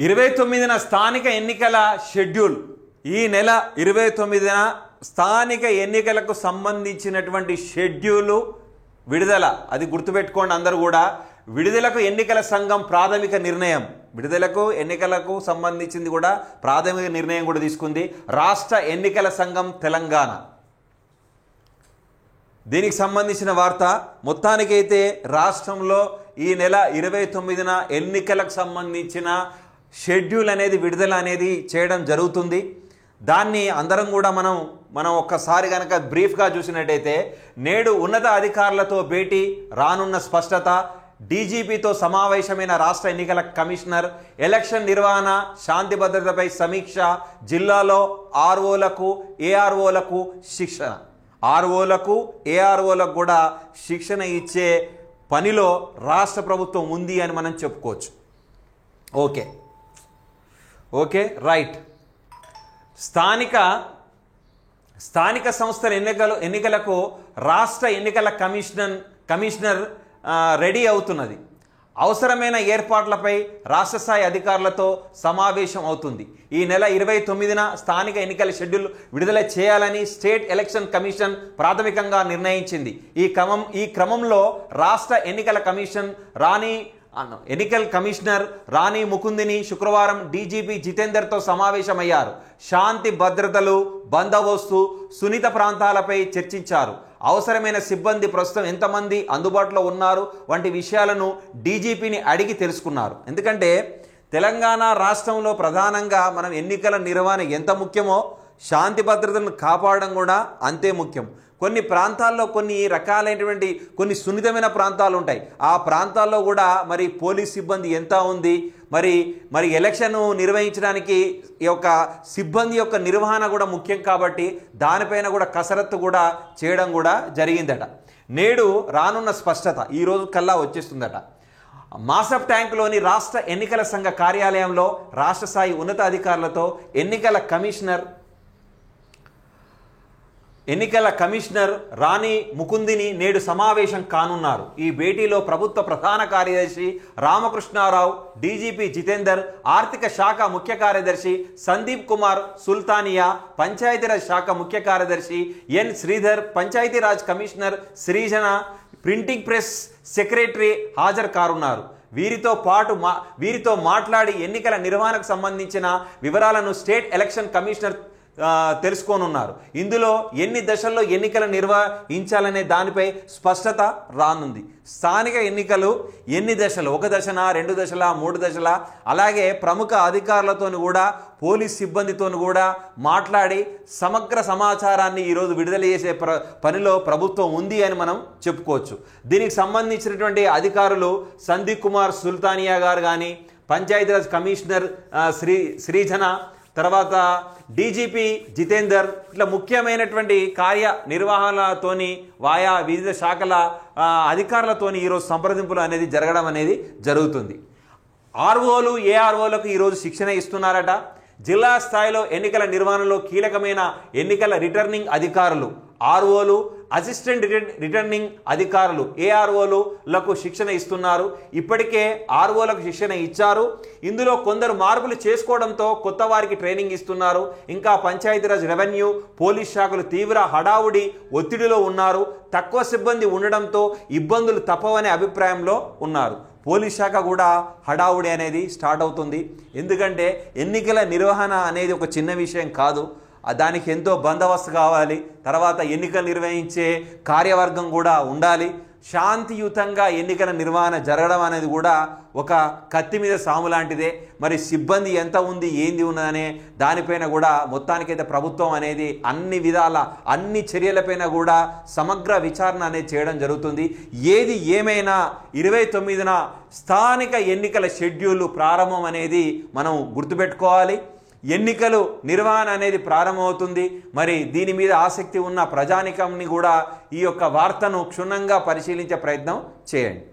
29న స్థానిక ఎన్నికల షెడ్యూల్ ఈ నెల 29న స్థానిక ఎన్నికలకు సంబంధించినటువంటి షెడ్యూల్ విడుదల. అది గుర్తుపెట్టుకోండి అందరూ కూడా. విడుదలకు ఎన్నికల సంఘం ప్రాథమిక నిర్ణయం, విడుదలకు ఎన్నికలకు సంబంధించింది కూడా ప్రాథమిక నిర్ణయం కూడా తీసుకుంది రాష్ట్ర ఎన్నికల సంఘం తెలంగాణ. దీనికి సంబంధించిన వార్త. మొత్తానికైతే రాష్ట్రంలో ఈ నెల 29న ఎన్నికలకు సంబంధించిన షెడ్యూల్ అనేది విడుదల అనేది చేయడం జరుగుతుంది. దాన్ని అందరం కూడా మనం ఒక్కసారి కనుక బ్రీఫ్గా చూసినట్టయితే, నేడు ఉన్నత అధికారులతో భేటీ, రానున్న స్పష్టత, డీజీపీతో సమావేశమైన రాష్ట్ర ఎన్నికల కమిషనర్, ఎలక్షన్ నిర్వహణ శాంతి భద్రతపై సమీక్ష, జిల్లాలో ఆర్ఓలకు ఏఆర్ఓలకు శిక్షణ. ఆర్ఓలకు ఏఆర్ఓలకు కూడా శిక్షణ ఇచ్చే పనిలో రాష్ట్ర ప్రభుత్వం ఉంది అని మనం చెప్పుకోవచ్చు. Okay right. స్థానిక సంస్థల ఎన్నికలకు రాష్ట్ర ఎన్నికల కమిషనర్ రెడీ అవుతున్నది. అవసరమైన ఏర్పాట్లపై రాష్ట్ర స్థాయి అధికారులతో సమావేశం అవుతుంది. ఈ నెల 29న స్థానిక ఎన్నికల షెడ్యూల్ విడుదల చేయాలని స్టేట్ ఎలక్షన్ కమిషన్ ప్రాథమికంగా నిర్ణయించింది. ఈ క్రమంలో రాష్ట్ర ఎన్నికల కమిషనర్ రాణి ముకుందిని శుక్రవారం డీజీపీ జితేందర్తో సమావేశమయ్యారు. శాంతి భద్రతలు, బందోబస్తు, సున్నిత ప్రాంతాలపై చర్చించారు. అవసరమైన సిబ్బంది ప్రస్తుతం ఎంతమంది అందుబాటులో ఉన్నారు వంటి విషయాలను డీజీపీని అడిగి తెలుసుకున్నారు. ఎందుకంటే తెలంగాణ రాష్ట్రంలో ప్రధానంగా మనం ఎన్నికల నిర్వహణ ఎంత ముఖ్యమో శాంతి భద్రతలను కాపాడడం కూడా అంతే ముఖ్యం. కొన్ని ప్రాంతాల్లో కొన్ని రకాలైనటువంటి కొన్ని సున్నితమైన ప్రాంతాలు ఉంటాయి. ఆ ప్రాంతాల్లో కూడా మరి పోలీస్ సిబ్బంది ఎంత ఉంది, మరి ఎలక్షన్ నిర్వహించడానికి ఈ యొక్క సిబ్బంది యొక్క నిర్వహణ కూడా ముఖ్యం. కాబట్టి దానిపైన కూడా కసరత్తు కూడా చేయడం కూడా జరిగిందట. నేడు రానున్న స్పష్టత ఈ రోజు కల్లా వచ్చేస్తుందట. మాసప్ ట్యాంక్లోని రాష్ట్ర ఎన్నికల సంఘ కార్యాలయంలో రాష్ట్ర స్థాయి ఉన్నత అధికారులతో ఎన్నికల కమిషనర్ రాణి ముకుందిని నేడు సమావేశం కానున్నారు. ఈ భేటీలో ప్రభుత్వ ప్రధాన కార్యదర్శి రామకృష్ణారావు, డీజీపీ జితేందర్, ఆర్థిక శాఖ ముఖ్య కార్యదర్శి సందీప్ కుమార్ సుల్తానియా, పంచాయతీరాజ్ శాఖ ముఖ్య కార్యదర్శి N Sreedhar, Panchayati Raj commissioner Srijana, printing press secretary హాజరు కానున్నారు. వీరితో మాట్లాడి ఎన్నికల నిర్వహణకు సంబంధించిన వివరాలను స్టేట్ ఎలక్షన్ కమిషనర్ తెలుసుకోనున్నారు. ఇందులో ఎన్ని దశల్లో ఎన్నికలు నిర్వహించాలనే దానిపై స్పష్టత రానుంది. స్థానిక ఎన్నికలు ఎన్ని దశలు, 1 దశనా, 2 దశల, 3 దశల, అలాగే ప్రముఖ అధికారులతో కూడా పోలీస్ సిబ్బందితో కూడా మాట్లాడి సమగ్ర సమాచారాన్ని ఈరోజు విడుదల చేసే పనిలో ప్రభుత్వం ఉంది అని మనం చెప్పుకోవచ్చు. దీనికి సంబంధించినటువంటి అధికారులు సందీప్ కుమార్ సుల్తానియా గారు కానీ, పంచాయతీరాజ్ కమిషనర్ శ్రీజన, తర్వాత డీజీపీ జితేందర్, ఇట్లా ముఖ్యమైనటువంటి కార్యనిర్వహణలతోని వాయా వివిధ శాఖల అధికారులతోని ఈరోజు సంప్రదింపులు అనేది జరగడం అనేది జరుగుతుంది. ఆర్ఓలు ఏఆర్ఓలకు ఈరోజు శిక్షణ ఇస్తున్నారట. జిల్లా స్థాయిలో ఎన్నికల నిర్వహణలో కీలకమైన ఎన్నికల రిటర్నింగ్ అధికారులు, ఆర్ఓలు, అసిస్టెంట్ రిటర్నింగ్ అధికారులు ఏఆర్ఓలకు శిక్షణ ఇస్తున్నారు. ఇప్పటికే ఆర్ఓలకు శిక్షణ ఇచ్చారు. ఇందులో కొందరు మార్పులు చేసుకోవడంతో కొత్త వారికి ట్రైనింగ్ ఇస్తున్నారు. ఇంకా పంచాయతీరాజ్, రెవెన్యూ, పోలీస్ శాఖలు తీవ్ర హడావుడి ఒత్తిడిలో ఉన్నారు. తక్కువ సిబ్బంది ఉండడంతో ఇబ్బందులు తప్పవనే అభిప్రాయంలో ఉన్నారు. పోలీస్ శాఖ కూడా హడావుడి అనేది స్టార్ట్ అవుతుంది. ఎందుకంటే ఎన్నికల నిర్వహణ అనేది ఒక చిన్న విషయం కాదు. దానికి ఎంతో బందోబస్తు కావాలి. తర్వాత ఎన్నికలు నిర్వహించే కార్యవర్గం కూడా ఉండాలి. శాంతియుతంగా ఎన్నికల నిర్వహణ జరగడం అనేది కూడా ఒక కత్తి మీద సాము లాంటిదే. మరి సిబ్బంది ఎంత ఉంది, ఏంది ఉన్నదనే దానిపైన కూడా మొత్తానికైతే ప్రభుత్వం అనేది అన్ని విధాల అన్ని చర్యలపైన కూడా సమగ్ర విచారణ అనేది చేయడం జరుగుతుంది. ఏది ఏమైనా 29న స్థానిక ఎన్నికల షెడ్యూల్ ప్రారంభం అనేది మనం గుర్తుపెట్టుకోవాలి. ఎన్నికలు నిర్వహణ అనేది ప్రారంభమవుతుంది. మరి దీని మీద ఆసక్తి ఉన్న ప్రజానికంని కూడా ఈ యొక్క వార్తను క్షుణ్ణంగా పరిశీలించే ప్రయత్నం చేయండి.